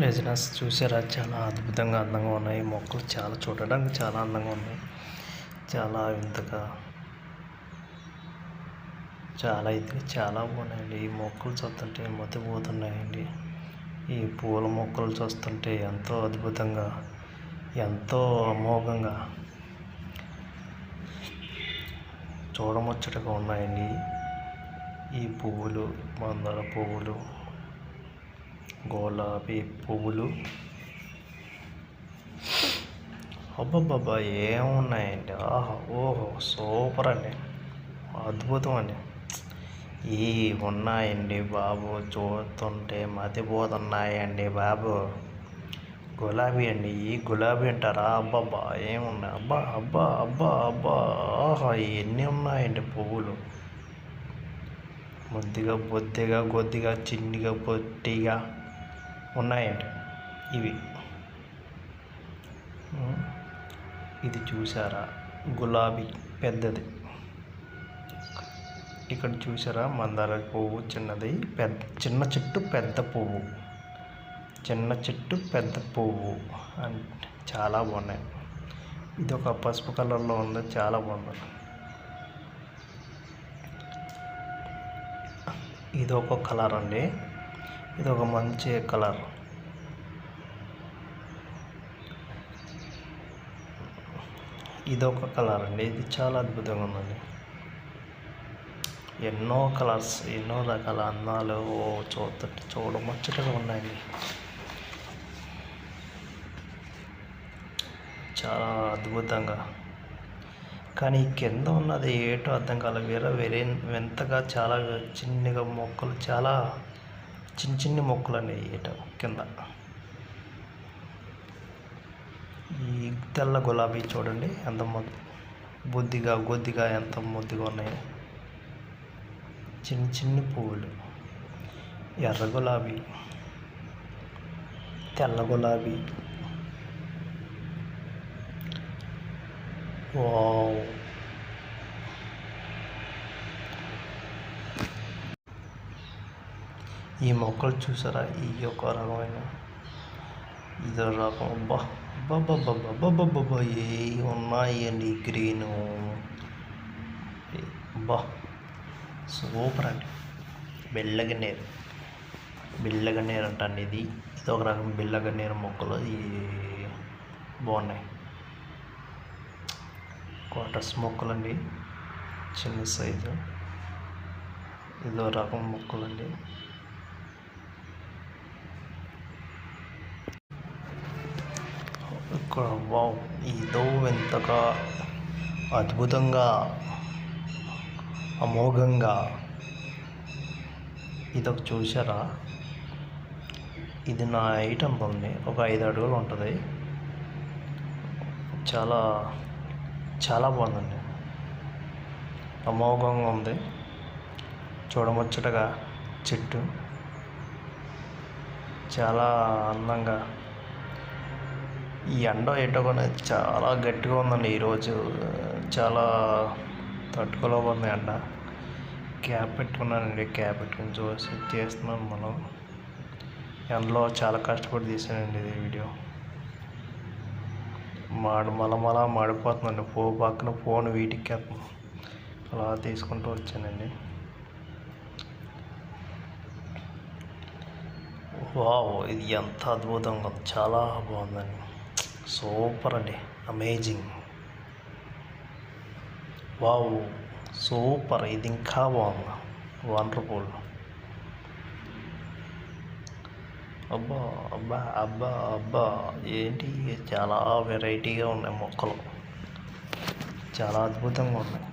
రెజినస్ చూసారా, చాలా అద్భుతంగా అందంగా ఉన్నాయి. మొక్కలు చూడడానికి చాలా అందంగా ఉన్నాయి. చాలా వింతగా, చాలా ఇది చాలా బాగున్నాయండి. ఈ మొక్కలు చూస్తుంటే మతిపోతున్నాయండి. ఈ పూల మొక్కలు చూస్తుంటే ఎంతో అద్భుతంగా, ఎంతో అమోఘంగా, చూడముచ్చటగా ఉన్నాయండి. ఈ పువ్వులు, మందార పువ్వులు, గులాబీ పువ్వులు, అబ్బబ్బబ్బా ఏమున్నాయండి! ఆహా, ఓహో, సూపర్ అండి, అద్భుతం అండి. ఈ ఉన్నాయండి బాబు, చూస్తుంటే మతిపోతున్నాయండి బాబు. గులాబీ అండి, ఈ గులాబీ అంటారా? అబ్బబ్బా ఏమున్నాయి! అబ్బా అబ్బా అబ్బా అబ్బా, ఆహా, ఎన్ని ఉన్నాయండి పువ్వులు. ముద్దుగా, బొద్దిగా, కొద్దిగా, చిన్నిగా, పొట్టిగా ఉన్నాయండి ఇవి. ఇది చూసారా, గులాబీ పెద్దది. ఇక్కడ చూసారా, మందార పువ్వు చిన్నది, చిన్న చెట్టు పెద్ద పువ్వు, చిన్న చెట్టు పెద్ద పువ్వు అంటే చాలా బాగున్నాయి. ఇది ఒక పసుపు కలర్లో ఉంది, చాలా బాగుంది. ఇది ఒక కలర్ అండి, ఇది ఒక మంచి కలర్. ఇది ఒక కలర్ అండి, ఇది చాలా అద్భుతంగా ఉందండి. ఎన్నో కలర్స్, ఎన్నో రకాల అందాలు చూస్తుంటే చూడముచ్చటగా ఉన్నాయండి. చాలా అద్భుతంగా. కానీ కింద ఉన్నది ఏటో అర్థం కాలేదు. వేరే వింతగా చాలా చిన్నగా మొక్కలు, చాలా చిన్ని మొక్కలు అండి ఏటో కింద. ఈ తెల్ల గులాబీ చూడండి ఎంత బొద్దిగా, గొద్దిగా ఎంత ముద్దుగా ఉన్నాయి. చిన్ని పువ్వులు, ఎర్ర గులాబీ, తెల్ల గులాబీ. వావ్, ఈ మొక్కలు చూసారా, ఈ యొక్క రకమైన ఇదో రకం. అబ్బా అబ్బబ్బబ్బబ్బబ్బబ్బబ్బా, ఏ ఉన్నాయండి గ్రీను. అబ్బా సూపర్ అండి. బిళ్ళగన్నేరు, బిళ్ళగన్నేరు అంటండి ఇది ఒక రకం బిళ్ళగన్నేరు మొక్కలు. ఈ బాగున్నాయి. క్వార్టర్స్ మొక్కలండి, చిన్న సైజు. ఇదో రకం మొక్కలండి. ఇక్కడ వావ్, ఇదో ఎంతగా అద్భుతంగా, అమోఘంగా. ఇదొక చూసారా, ఇది నా ఐటమ్ ఉంది, ఒక 5 అడుగులు ఉంటుంది. చాలా చాలా బాగుందండి, అమోఘంగా ఉంది, చూడముచ్చటగా చెట్టు, చాలా అందంగా. ఈ ఎండ కూడా చాలా గట్టిగా ఉందండి ఈరోజు, చాలా తట్టుకోలేకపోతుంది ఎండ. క్యాప్ పెట్టుకున్నానండి, క్యాప్ పెట్టుకుని చేస్తున్నాను. మనం ఎండలో చాలా కష్టపడి తీసానండి ఇది వీడియో. మలమల మాడిపోతుందండి, పక్కన ఫోన్ వీటికి అలా తీసుకుంటూ వచ్చానండి. వావ్, ఇది ఎంత అద్భుతంగా, చాలా బాగుందండి, సూపర్ అండి, అమేజింగ్. వావ్ సూపర్, ఇది ఇంకా బాగుంది, వండర్ఫుల్. అబ్బా అబ్బా అబ్బా అబ్బా, ఏంటి చాలా వెరైటీగా ఉన్నాయి మొక్కలు, చాలా అద్భుతంగా ఉన్నాయి.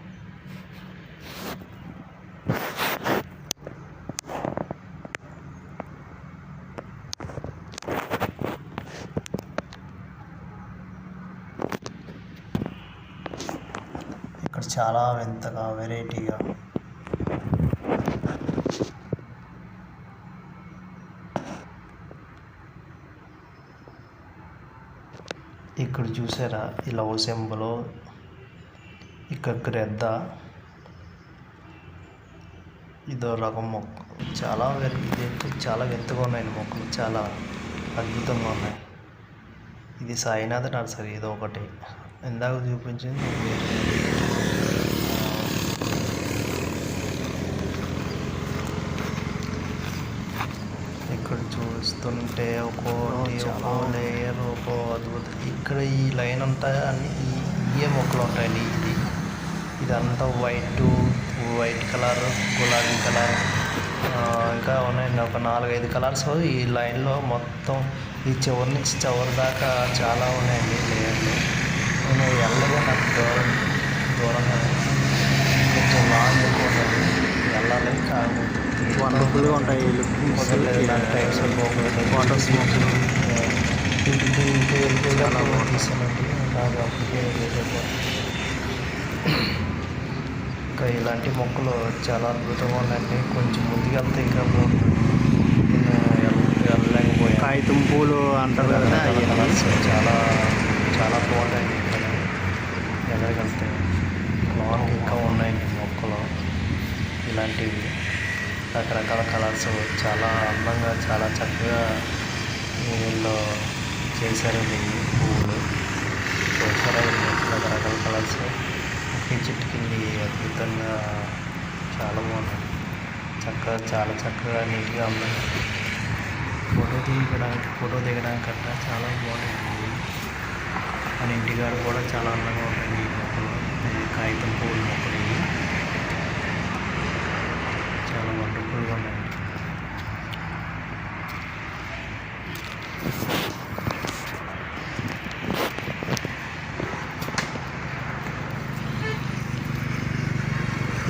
ఇక్కడ చాలా వింతగా, వెరైటీగా. ఇక్కడ చూసారా, ఈ లవ్ సింబల్, ఇక్కడ గ్రద్ద, ఇదో రకం మొక్క. చాలా ఇదైతే చాలా వింతగా ఉన్నాయండి మొక్కలు, చాలా అద్భుతంగా ఉన్నాయి. ఇది సాయినాథ్ నర్సరీ, ఇది ఒకటి. ఇందాక చూపించింది ఇక్కడ చూస్తుంటే ఒక్కో లేయర్ ఒక్కో అద్భుతం. ఇక్కడ ఈ లైన్ అంతా అన్ని ఇవే మొక్కలు ఉంటాయండి. ఇదంతా వైట్ కలర్, గులాబీ కలర్, ఇంకా ఉన్నాయండి ఒక 4-5 కలర్స్ ఈ లైన్లో మొత్తం. ఈ చివరి నుంచి చివరి దాకా చాలా ఉన్నాయండి లేయర్లు. నేను వెళ్ళగా నాకు దూరంగా కొంచెం లాంగ్ ఎక్కువ ఉంటుంది, వెళ్ళాలి. వండర్ఫుల్గా ఉంటాయి. టైప్స్ వాటర్ స్మోక్ చాలా తీసానండి. నాకు అప్పటికే ఇంకా ఇలాంటి మొక్కలు చాలా అద్భుతంగా ఉన్నాయండి. కొంచెం ముందుకు వెళ్తే ఇంకా వెళ్ళలేకపోయాను. కాగితం పూలు అంటారు కదా, కలర్స్ చాలా చాలా బాగుంటాయండి. ఇక్కడ ఎక్కడికెళ్తే లాంగ్ ఇంకా ఉన్నాయండి మొక్కలు. ఇలాంటివి రకరకాల కలర్స్ చాలా అందంగా చాలా చక్కగా వీళ్ళు చేశారండి. పువ్వులు చూసారా, రకరకాల కలర్స్ ఒకే చెట్టు కింద అద్భుతంగా చాలా బాగున్నాయి. చాలా చక్కగా నీట్గా ఉన్నాయి. ఫోటో దిగడానికి గట్రా చాలా బాగుంటుంది. మన ఇంటికాడ కూడా చాలా అందంగా ఉంటాయి ఈ మొక్కలు. కాగితం పువ్వుల మొక్కలు ఇవి చాలా వండర్ఫుల్గా ఉన్నాయండి.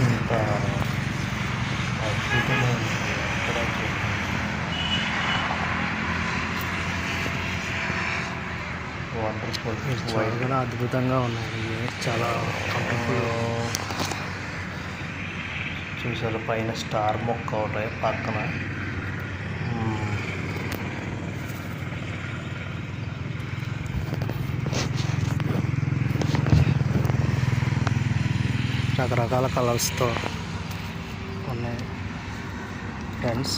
ఇంత అద్భుతంగా ఉంది ఇక్కడ వండర్ఫుల్. వైట్ కూడా అద్భుతంగా ఉన్నాయి. చాలా కంఫర్టబుల్. చూసారు పైన స్టార్ మొక్క ఒకటి పక్కన. రకరకాల కలర్స్తో ఉన్నాయి ఫ్రెండ్స్.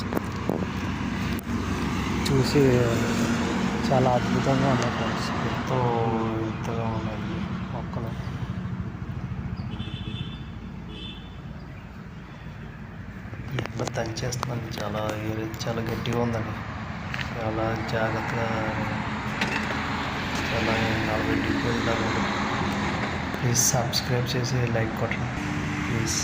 చూసి చాలా అద్భుతంగా ఉన్నాయి ఫ్రెండ్స్. ఎంతగా ఉన్నాయి మొక్కలు. ఎండ దంచేస్తున్నాను. చాలా గట్టిగా ఉందండి. చాలా జాగ్రత్తగా చాలా 40 డిగ్రీల దాకా. ప్లీజ్ సబ్స్క్రైబ్ చేసి లైక్ కొట్టండి ప్లీజ్.